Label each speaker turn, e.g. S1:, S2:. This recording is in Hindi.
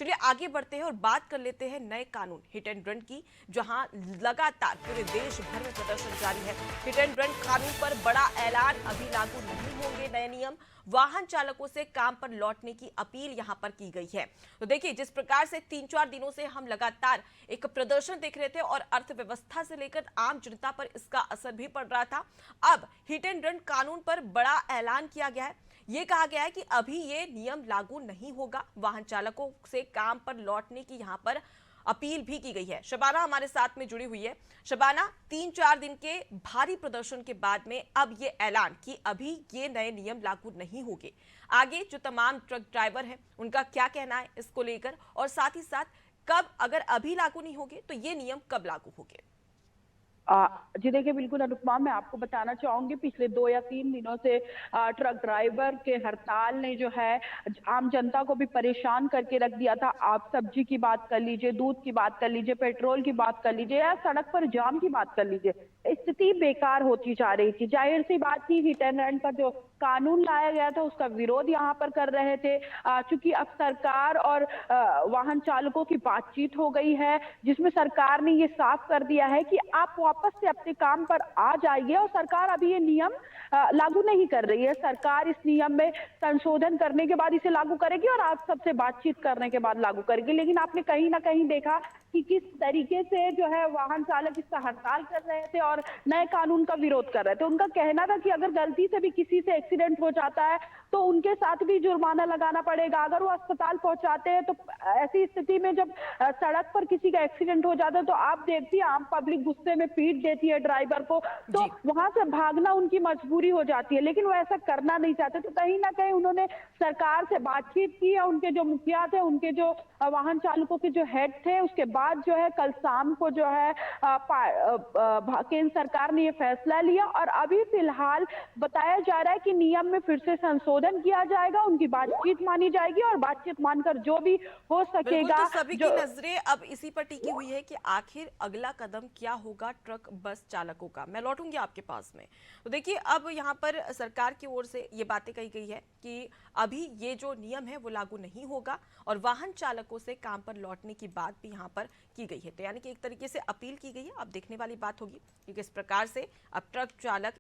S1: चलिए आगे बढ़ते हैं और बात कर लेते हैं नए कानून हिट एंड रन की, जहां लगातार पूरे देश भर में प्रदर्शन जारी है। हिट एंड रन कानून पर बड़ा ऐलान, अभी लागू नहीं होंगे नए नियम। वाहन चालकों से काम पर लौटने की अपील यहां पर की गई है। तो देखिए, जिस प्रकार से 3-4 दिनों से हम लगातार एक प्रदर्शन देख रहे थे और अर्थव्यवस्था से लेकर आम जनता पर इसका असर भी पड़ रहा था, अब हिट एंड रन कानून पर बड़ा ऐलान किया गया है। ये कहा गया है कि अभी ये नियम लागू नहीं होगा। वाहन चालकों से काम पर लौटने की यहां पर अपील भी की गई है। शबाना हमारे साथ में जुड़ी हुई है। शबाना, 3-4 दिन के भारी प्रदर्शन के बाद में अब ये ऐलान कि अभी ये नए नियम लागू नहीं होंगे। आगे जो तमाम ट्रक ड्राइवर हैं उनका क्या कहना है इसको लेकर, और साथ ही साथ कब, अगर अभी लागू नहीं होंगे तो ये नियम कब लागू होंगे?
S2: जी देखिए, बिल्कुल अनुपमा, मैं आपको बताना चाहूंगी पिछले 2 या 3 दिनों से ट्रक ड्राइवर के हड़ताल ने जो है आम जनता को भी परेशान करके रख दिया था। आप सब्जी की बात कर लीजिए, दूध की बात कर लीजिए, पेट्रोल की बात कर लीजिए या सड़क पर जाम की बात कर लीजिए, स्थिति बेकार होती जा रही थी। जाहिर सी बात थी, हिट एंड रन का जो कानून लाया गया था उसका विरोध यहाँ पर कर रहे थे। चूंकि अब सरकार और वाहन चालकों की बातचीत हो गई है, जिसमें सरकार ने ये साफ कर दिया है कि आप वापस से अपने काम पर आ जाइए, और सरकार अभी ये नियम लागू नहीं कर रही है। सरकार इस नियम में संशोधन करने के बाद इसे लागू करेगी और आप सबसे बातचीत करने के बाद लागू करेगी। लेकिन आपने कहीं ना कहीं देखा कि किस तरीके से जो है वाहन चालक इसका हड़ताल कर रहे थे और नए कानून का विरोध कर रहे थे। उनका कहना था कि अगर गलती से भी किसी से एक्सीडेंट हो जाता है तो उनके साथ भी जुर्माना लगाना पड़ेगा। अगर वो अस्पताल पहुंचाते हैं तो ऐसी स्थिति में जब सड़क पर किसी का एक्सीडेंट हो जाता है तो आप देखती है आम पब्लिक गुस्से में पीट देती है ड्राइवर को, तो वहां से भागना उनकी मजबूरी हो जाती है। लेकिन वो ऐसा करना नहीं चाहते, तो कहीं ना कहीं उन्होंने सरकार से बातचीत की है। उनके जो मुखिया थे, उनके जो वाहन चालकों के जो हेड थे, उसके बाद जो है कल शाम को जो है केंद्र सरकार ने ये फैसला लिया और अभी फिलहाल बताया जा रहा है कि नियम में फिर से संशोधन किया जाएगा, उनकी बातचीत मानी जाएगी और बातचीत मानकर जो भी हो
S1: बिल्कुल,
S2: सकेगा।
S1: तो सभी की नजरें अब इसी पर टिकी हुई है कि आखिर अगला कदम क्या होगा ट्रक बस चालकों का। मैं लौटूंगी आपके पास में। तो देखिए, अब यहाँ पर सरकार की ओर से ये बातें कही गई है कि अभी ये जो नियम है वो लागू नहीं होगा और वाहन चालकों से काम पर लौटने की बात भी यहाँ पर की गई है। तो यानी कि एक तरीके से अपील की गई है। अब देखने वाली बात होगी कि किस प्रकार से अब ट्रक चालक